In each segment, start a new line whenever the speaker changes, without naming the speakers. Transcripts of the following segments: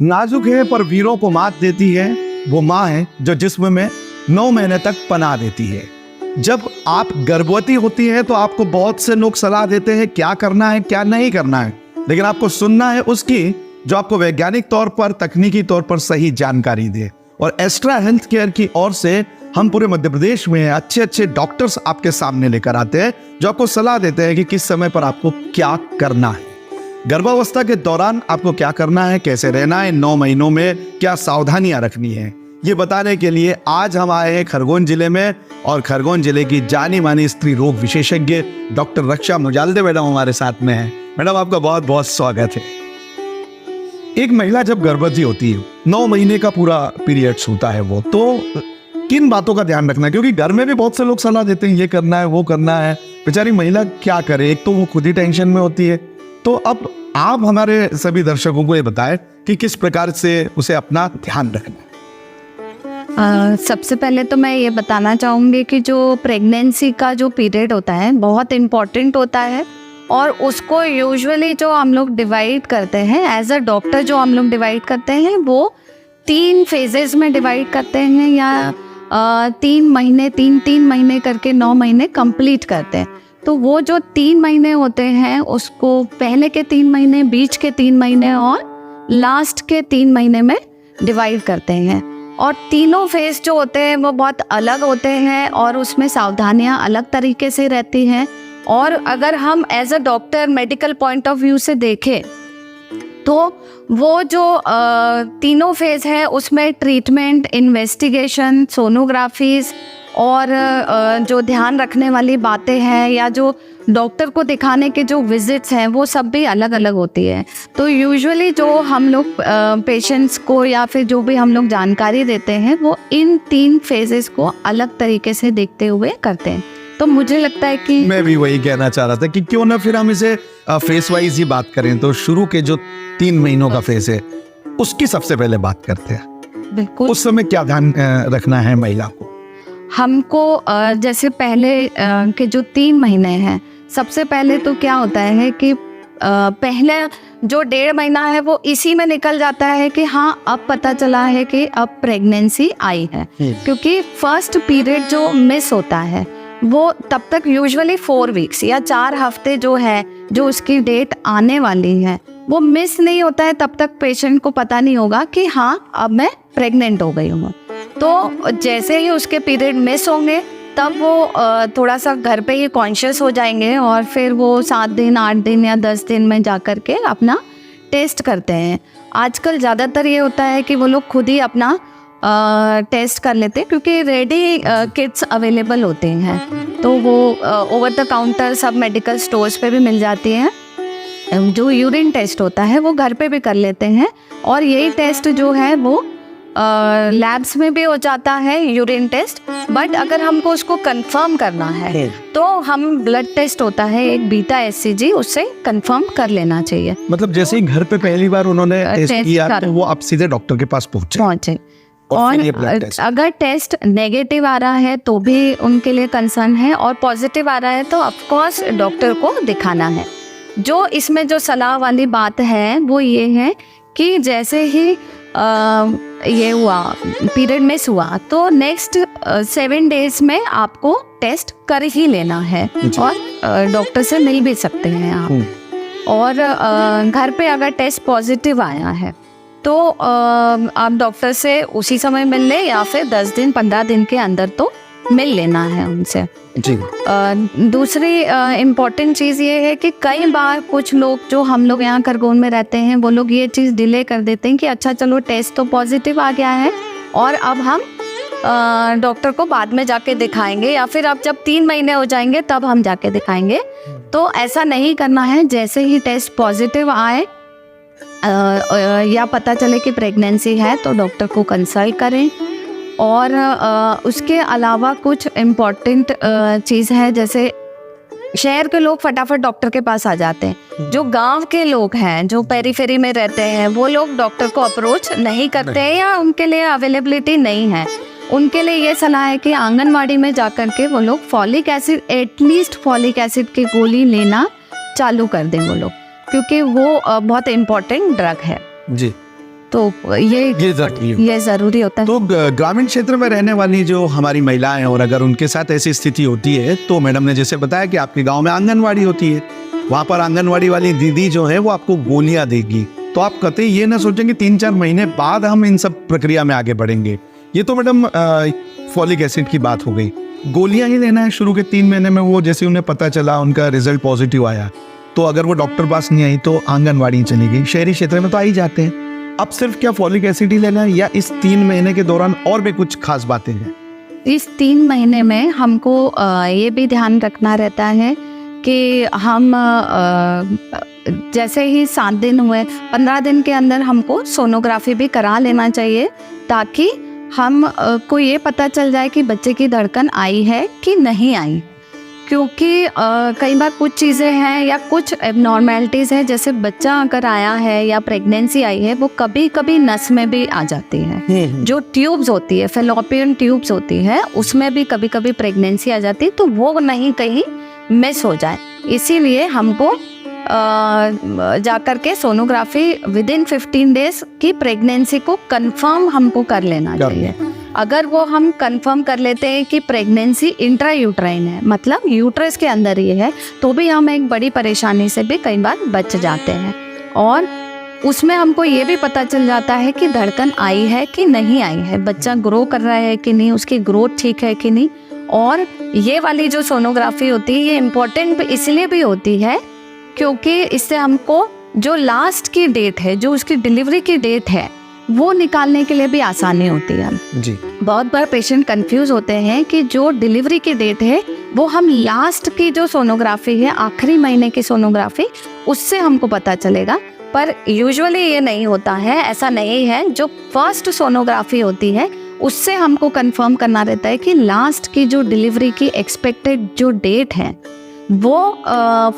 नाजुक है पर वीरों को मात देती है, वो माँ है जो जिस्म में 9 महीने तक पनाह देती है। जब आप गर्भवती होती है तो आपको बहुत से लोग सलाह देते हैं क्या करना है क्या नहीं करना है, लेकिन आपको सुनना है उसकी जो आपको वैज्ञानिक तौर पर, तकनीकी तौर पर सही जानकारी दे। और एस्ट्रा हेल्थ केयर की ओर से हम पूरे मध्य प्रदेश में अच्छे अच्छे डॉक्टर्स आपके सामने लेकर आते हैं जो आपको सलाह देते हैं कि किस समय पर आपको क्या करना है, गर्भावस्था के दौरान आपको क्या करना है, कैसे रहना है, 9 महीनों में क्या सावधानियां रखनी है। ये बताने के लिए आज हम आए हैं खरगोन जिले में, और खरगोन जिले की जानी मानी स्त्री रोग विशेषज्ञ डॉक्टर रक्षा मुजालदे मैडम हमारे साथ में है। मैडम आपका बहुत बहुत स्वागत है। एक महिला जब गर्भवती होती है, 9 महीने का पूरा पीरियड्स होता है वो, तो किन बातों का ध्यान रखना है? क्योंकि घर में भी बहुत से लोग सलाह देते हैं ये करना है वो करना है, बेचारी महिला क्या करे, एक तो वो खुद ही टेंशन में होती है। तो अब आप हमारे सभी दर्शकों को ये बताएं कि किस प्रकार से उसे अपना ध्यान रखना है।
सबसे पहले तो मैं ये बताना चाहूँगी कि जो प्रेगनेंसी का जो पीरियड होता है बहुत इम्पॉर्टेंट होता है, और उसको यूजुअली जो हम लोग डिवाइड करते हैं एज अ डॉक्टर, जो हम लोग डिवाइड करते हैं वो 3 फेजेस में डिवाइड करते हैं, या 3 महीने करके 9 महीने कंप्लीट करते हैं। तो वो जो 3 महीने होते हैं उसको पहले के 3 महीने, बीच के 3 महीने और लास्ट के 3 महीने में डिवाइड करते हैं। और तीनों फेज जो होते हैं वो बहुत अलग होते हैं और उसमें सावधानियां अलग तरीके से रहती हैं। और अगर हम as a doctor medical point of view से देखें तो वो जो तीनों फेज है उसमें ट्रीटमेंट, इन्वेस्टिगेशन, सोनोग्राफीज और जो ध्यान रखने वाली बातें हैं या जो डॉक्टर को दिखाने के जो विजिट्स हैं वो सब भी अलग अलग होती है। तो यूजुअली जो हम लोग पेशेंट्स को या फिर जो भी हम लोग जानकारी देते हैं वो इन 3 फेजेस को अलग तरीके से देखते हुए करते हैं। तो मुझे लगता है कि
मैं भी वही कहना चाह रहा था कि क्यों ना फिर हम इसे फेस वाइज ही बात करें। तो शुरू के जो 3 महीनों का फेज है उसकी सबसे पहले बात करते हैं।
बिल्कुल,
उस समय क्या ध्यान रखना है महिला को?
हमको जैसे पहले के जो 3 महीने हैं, सबसे पहले तो क्या होता है कि पहले जो 1.5 महीना है वो इसी में निकल जाता है कि हाँ अब पता चला है कि अब प्रेगनेंसी आई है। क्योंकि फर्स्ट पीरियड जो मिस होता है वो तब तक यूजुअली 4 वीक्स या 4 हफ्ते जो है, जो उसकी डेट आने वाली है वो मिस नहीं होता है, तब तक पेशेंट को पता नहीं होगा कि हाँ अब मैं प्रेग्नेंट हो गई हूँ। तो जैसे ही उसके पीरियड मिस होंगे तब वो थोड़ा सा घर पे ही कॉन्शियस हो जाएंगे और फिर वो 7 दिन, 8 दिन या 10 दिन में जा कर के अपना टेस्ट करते हैं। आजकल ज़्यादातर ये होता है कि वो लोग खुद ही अपना टेस्ट कर लेते हैं क्योंकि रेडी किट्स अवेलेबल होते हैं। तो वो ओवर द काउंटर सब मेडिकल स्टोर्स पे भी मिल जाती हैं। जो यूरिन टेस्ट होता है वो घर पे भी कर लेते हैं, और यही टेस्ट जो है वो लैब्स में भी हो जाता है, यूरिन टेस्ट। बट अगर हमको उसको कंफर्म करना है तो हम ब्लड टेस्ट होता है एक बीटा HCG, उससे कंफर्म कर लेना चाहिए।
मतलब जैसे ही घर पे पहली बार उन्होंने टेस्ट किया तो वो आप सीधे डॉक्टर के पास पहुंचे।
और अगर टेस्ट नेगेटिव आ रहा है तो भी उनके लिए कंसर्न है, और पॉजिटिव आ रहा है तो ऑफ कोर्स डॉक्टर को दिखाना है। जो इसमें जो सलाह वाली बात है वो ये है कि जैसे ही ये हुआ, पीरियड मिस हुआ, तो नेक्स्ट 7 डेज में आपको टेस्ट कर ही लेना है, और डॉक्टर से मिल भी सकते हैं आप। और घर पे अगर टेस्ट पॉजिटिव आया है तो आप डॉक्टर से उसी समय मिल ले, या फिर 10 दिन 15 दिन के अंदर तो मिल लेना है उनसे
जी।
दूसरी इम्पॉर्टेंट चीज़ ये है कि कई बार कुछ लोग जो हम लोग यहाँ खरगोन में रहते हैं वो लोग ये चीज़ डिले कर देते हैं कि अच्छा चलो टेस्ट तो पॉजिटिव आ गया है और अब हम डॉक्टर को बाद में जाके दिखाएंगे, या फिर अब जब 3 महीने हो जाएंगे तब हम जाके दिखाएंगे। तो ऐसा नहीं करना है। जैसे ही टेस्ट पॉजिटिव आए या पता चले कि प्रेगनेंसी है तो डॉक्टर को कंसल्ट करें। और उसके अलावा कुछ इम्पॉर्टेंट चीज़ है, जैसे शहर के लोग फटाफट डॉक्टर के पास आ जाते हैं। जो गांव के लोग हैं, जो पेरीफेरी में रहते हैं, वो लोग डॉक्टर को अप्रोच नहीं करते हैं या उनके लिए अवेलेबिलिटी नहीं है। उनके लिए ये सलाह है कि आंगनवाड़ी में जाकर के वो लोग folic acid, at least folic acid की गोली लेना चालू कर दें वो लोग, क्योंकि वो बहुत इम्पोर्टेंट ड्रग है।
जी।
तो ये ज़रूरी होता है।
तो ग्रामीण क्षेत्र में रहने वाली जो हमारी महिलाएं और अगर उनके साथ ऐसी स्थिति होती है, तो मैडम ने जैसे बताया कि आपके गांव में आंगनवाड़ी होती है, वहां पर आंगनवाड़ी वाली दीदी जो है वो आपको गोलियां देगी, तो आप कतई ये ना सोचेंगे 3-4 महीने बाद हम इन सब प्रक्रिया में आगे बढ़ेंगे। ये तो मैडम फॉलिक एसिड की बात हो गई। गोलियां ही लेना है शुरू के 3 महीने में, वो जैसे उन्हें पता चला उनका रिजल्ट पॉजिटिव आया, तो अगर वो डॉक्टर पास नहीं आई तो आंगनवाड़ी चली गई। शहरी क्षेत्र में तो आ ही जाते हैं। अब सिर्फ क्या फॉलिक एसिड ही लेना है या इस 3 महीने के दौरान और भी कुछ खास बातें हैं?
इस 3 महीने में हमको ये भी ध्यान रखना रहता है कि हम जैसे ही 7 दिन हुए, 15 दिन के अंदर हमको सोनोग्राफी भी करा लेना चाहिए, ताकि हम को ये पता चल जाए कि बच्चे की धड़कन आई है कि नहीं आई। क्योंकि कई बार कुछ चीज़ें हैं या कुछ एबनॉर्मेलिटीज़ हैं, जैसे बच्चा अगर आया है या प्रेगनेंसी आई है, वो कभी कभी नस में भी आ जाती है। जो ट्यूब्स होती है, फेलोपियन ट्यूब्स होती है, उसमें भी कभी कभी प्रेगनेंसी आ जाती है, तो वो नहीं कहीं मिस हो जाए, इसीलिए हमको जाकर के सोनोग्राफी विदिन 15 डेज की प्रेगनेंसी को कंफर्म हमको कर लेना चाहिए। अगर वो हम कंफर्म कर लेते हैं कि प्रेगनेंसी इंट्रा यूट्राइन है, मतलब यूट्रस के अंदर ही है, तो भी हम एक बड़ी परेशानी से भी कई बार बच जाते हैं। और उसमें हमको ये भी पता चल जाता है कि धड़कन आई है कि नहीं आई है, बच्चा ग्रो कर रहा है कि नहीं, उसकी ग्रोथ ठीक है कि नहीं। और ये वाली जो सोनोग्राफी होती है, ये इम्पोर्टेंट इसलिए भी होती है क्योंकि इससे हमको जो लास्ट की डेट है, जो उसकी डिलीवरी की डेट है, वो निकालने के लिए भी आसानी होती है
जी।
बहुत बार पेशेंट कंफ्यूज होते हैं कि जो डिलीवरी की डेट है वो हम लास्ट की जो सोनोग्राफी है, आखिरी महीने की सोनोग्राफी, उससे हमको पता चलेगा, पर यूजुअली ये नहीं होता है, ऐसा नहीं है। जो फर्स्ट सोनोग्राफी होती है उससे हमको कंफर्म करना रहता है कि लास्ट की जो डिलीवरी की एक्सपेक्टेड जो डेट है वो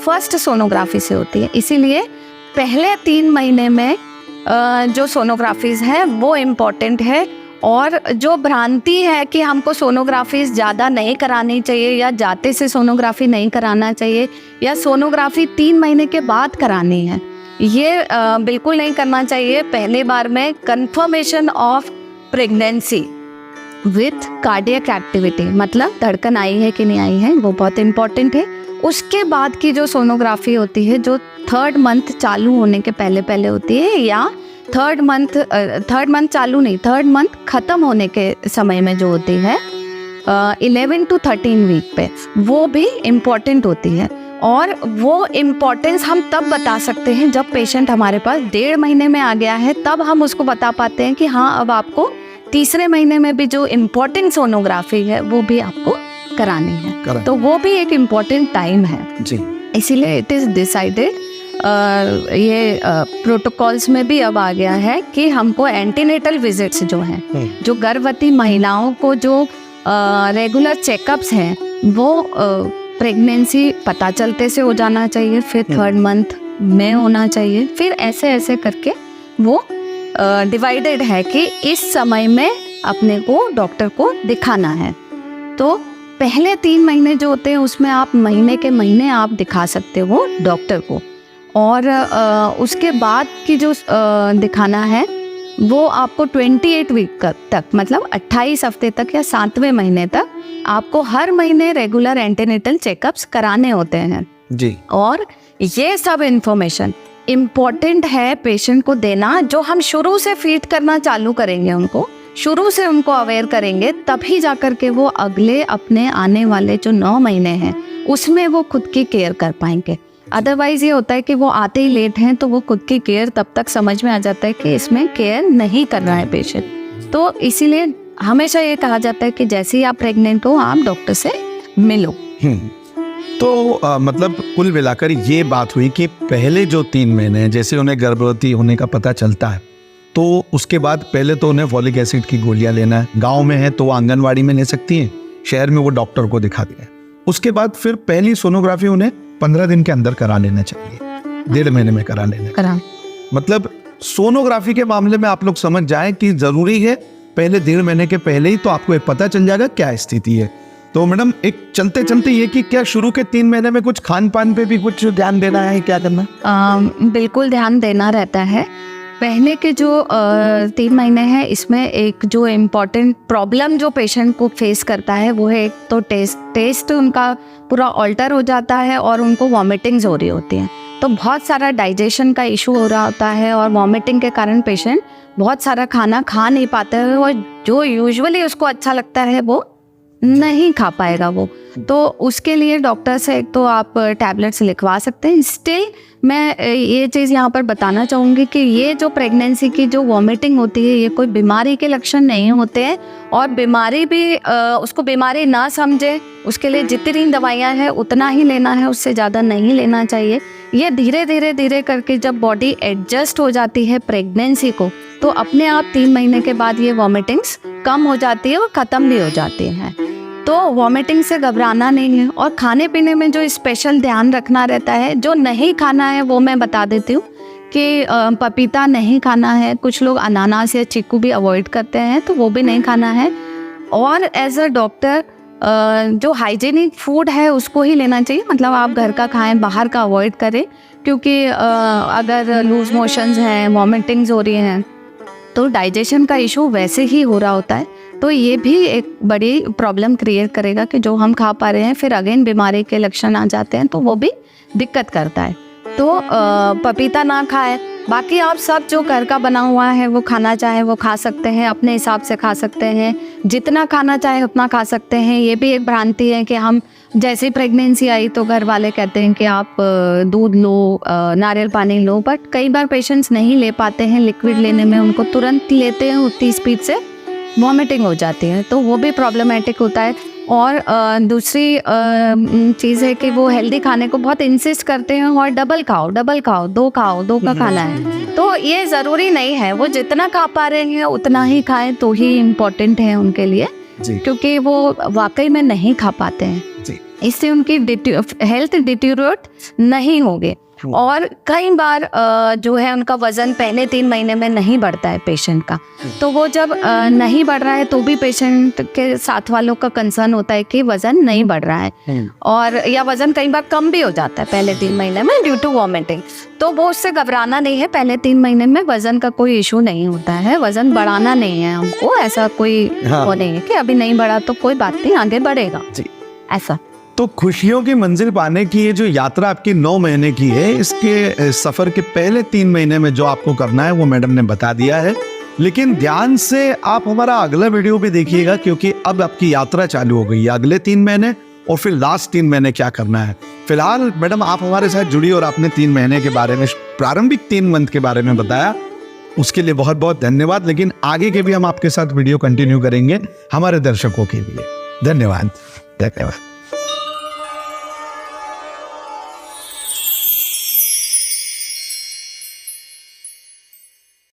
फर्स्ट सोनोग्राफी से होती है। इसीलिए पहले 3 महीने में जो सोनोग्राफीज है वो इम्पॉर्टेंट है। और जो भ्रांति है कि हमको सोनोग्राफीज ज़्यादा नहीं करानी चाहिए या जाते से सोनोग्राफी नहीं कराना चाहिए या सोनोग्राफी 3 महीने के बाद करानी है, ये बिल्कुल नहीं करना चाहिए। पहले बार में confirmation of pregnancy with cardiac activity, मतलब धड़कन आई है कि नहीं आई है, वो बहुत इम्पॉर्टेंट है। उसके बाद की जो सोनोग्राफी होती है, जो 3rd मंथ चालू होने के पहले पहले होती है, या 3rd मंथ चालू नहीं, 3rd मंथ ख़त्म होने के समय में जो होती है 11 to 13 वीक पे, वो भी इम्पॉर्टेंट होती है। और वो इम्पॉर्टेंस हम तब बता सकते हैं जब पेशेंट हमारे पास 1.5 महीने में आ गया है, तब हम उसको बता पाते हैं कि हाँ, अब आपको 3रे महीने में भी जो इम्पॉर्टेंट सोनोग्राफी है वो भी आपको करानी है। तो वो भी एक इम्पॉर्टेंट टाइम है
जी।
इसीलिए इट इज़ डिसाइडेड, ये प्रोटोकॉल्स में भी अब आ गया है कि हमको एंटीनेटल विजिट्स जो हैं, जो गर्भवती महिलाओं को जो रेगुलर चेकअप्स हैं, वो प्रेगनेंसी पता चलते से हो जाना चाहिए, फिर 3rd मंथ में होना चाहिए, फिर ऐसे ऐसे करके वो डिवाइडेड है कि इस समय में अपने को डॉक्टर को दिखाना है। तो पहले 3 महीने जो होते हैं उसमें आप महीने के महीने आप दिखा सकते हो डॉक्टर को, और उसके बाद की जो दिखाना है वो आपको 28 वीक तक, मतलब 28 हफ्ते तक या 7वें महीने तक आपको हर महीने रेगुलर एंटीनेटल चेकअप्स कराने होते हैं
जी।
और ये सब इन्फॉर्मेशन इम्पोर्टेंट है पेशेंट को देना। जो हम शुरू से फीड करना चालू करेंगे, उनको शुरू से उनको अवेयर करेंगे, तभी जाकर के वो अगले अपने आने वाले जो 9 महीने हैं उसमें वो खुद की केयर कर पाएंगे। अदरवाइज ये होता है कि वो आते ही लेट हैं, तो वो खुद की केयर तब तक समझ में आ जाता है कि इसमें केयर नहीं कर रहा है पेशेंट। तो इसीलिए हमेशा ये कहा जाता है कि जैसे ही आप प्रेग्नेंट हो, आप डॉक्टर से मिलो।
तो मतलब कुल मिलाकर ये बात हुई कि पहले जो 3 महीने जैसे उन्हें गर्भवती होने का पता चलता है, तो उसके बाद पहले तो उन्हें फॉलिक एसिड की गोलियां लेना है। गांव में है तो वो आंगनवाड़ी में ले सकती हैं, शहर में वो डॉक्टर को दिखा दिया। उसके बाद फिर पहली सोनोग्राफी उन्हें 15 दिन के अंदर करा लेना चाहिए, 1.5 महीने में करा लेना। मतलब सोनोग्राफी के मामले में आप लोग समझ जाएं कि जरूरी है पहले 1.5 महीने के पहले ही तो आपको एक पता चल जाएगा क्या स्थिति है। तो मैडम एक चलते चलते ये कि क्या शुरू के 3 महीने में कुछ खान पान पे भी कुछ ध्यान देना है, क्या करना?
बिल्कुल ध्यान देना रहता है। पहले के जो 3 महीने हैं इसमें एक जो इम्पोर्टेंट प्रॉब्लम जो पेशेंट को फेस करता है वो है एक तो टेस्ट उनका पूरा ऑल्टर हो जाता है और उनको वॉमिटिंग्स हो रही होती हैं। तो बहुत सारा डाइजेशन का इशू हो रहा होता है और वॉमिटिंग के कारण पेशेंट बहुत सारा खाना खा नहीं पाता है और जो यूजुअली उसको अच्छा लगता है वो नहीं खा पाएगा वो। तो उसके लिए डॉक्टर से एक तो आप टैबलेट्स लिखवा सकते हैं। स्टिल मैं ये चीज़ यहाँ पर बताना चाहूँगी कि ये जो प्रेगनेंसी की जो वॉमिटिंग होती है ये कोई बीमारी के लक्षण नहीं होते हैं और बीमारी भी उसको बीमारी ना समझे, उसके लिए जितनी दवाइयाँ हैं उतना ही लेना है, उससे ज़्यादा नहीं लेना चाहिए। ये धीरे धीरे करके जब बॉडी एडजस्ट हो जाती है प्रेगनेंसी को तो अपने आप 3 महीने के बाद ये वॉमिटिंग्स कम हो जाती है और ख़त्म भी हो जाती हैं। तो वॉमिटिंग से घबराना नहीं है और खाने पीने में जो स्पेशल ध्यान रखना रहता है, जो नहीं खाना है वो मैं बता देती हूँ कि पपीता नहीं खाना है, कुछ लोग अनानास या चीकू भी अवॉइड करते हैं तो वो भी नहीं खाना है। और एज अ डॉक्टर जो हाइजीनिक फूड है उसको ही लेना चाहिए, मतलब आप घर का खाएं, बाहर का अवॉइड करें, क्योंकि अगर लूज मोशंस हैं, वॉमिटिंग्स हो रही हैं तो डाइजेशन का इशू वैसे ही हो रहा होता है। तो ये भी एक बड़ी प्रॉब्लम क्रिएट करेगा कि जो हम खा पा रहे हैं फिर अगेन बीमारी के लक्षण आ जाते हैं तो वो भी दिक्कत करता है। तो पपीता ना खाएं। बाकी आप सब जो घर का बना हुआ है वो खाना चाहे वो खा सकते हैं, अपने हिसाब से खा सकते हैं, जितना खाना चाहे उतना खा सकते हैं। ये भी एक भ्रांति है कि हम जैसे ही प्रेगनेंसी आई तो घर वाले कहते हैं कि आप दूध लो, नारियल पानी लो, बट कई बार पेशेंट्स नहीं ले पाते हैं लिक्विड लेने में, उनको तुरंत लेते हैं उतनी स्पीड से वॉमिटिंग हो जाती है तो वो भी प्रॉब्लमेटिक होता है। और दूसरी चीज़ है कि वो हेल्दी खाने को बहुत इंसिस्ट करते हैं और डबल खाओ, दो का खाना है। तो ये ज़रूरी नहीं है, वो जितना खा पा रहे हैं उतना ही खाएं तो ही इम्पोर्टेंट है उनके लिए, क्योंकि वो वाकई में नहीं खा पाते हैं, इससे उनकी हेल्थ डिटीरियोरेट नहीं होगी। और कई बार जो है उनका वज़न पहले 3 महीने में नहीं बढ़ता है पेशेंट का, तो वो जब नहीं बढ़ रहा है तो भी पेशेंट के साथ वालों का कंसर्न होता है कि वज़न नहीं बढ़ रहा है, और या वज़न कई बार कम भी हो जाता है पहले 3 महीने में ड्यू टू वॉमिटिंग। तो वो उससे घबराना नहीं है, पहले 3 महीने में वज़न का कोई इशू नहीं होता है, वज़न बढ़ाना नहीं है हमको, ऐसा कोई वो नहीं है कि अभी नहीं बढ़ा तो कोई बात नहीं, आगे बढ़ेगा ऐसा।
तो खुशियों की मंजिल पाने की ये जो यात्रा आपकी 9 महीने की है, इसके सफर के पहले 3 महीने में जो आपको करना है वो मैडम ने बता दिया है, लेकिन ध्यान से आप हमारा अगला वीडियो भी देखिएगा, क्योंकि अब आपकी यात्रा चालू हो गई है, अगले 3 महीने और फिर लास्ट 3 महीने क्या करना है। फिलहाल मैडम आप हमारे साथ जुड़ी और आपने 3 महीने के बारे में, प्रारंभिक 3 मंथ के बारे में बताया, उसके लिए बहुत बहुत धन्यवाद। लेकिन आगे के भी हम आपके साथ वीडियो कंटिन्यू करेंगे हमारे दर्शकों के लिए। धन्यवाद।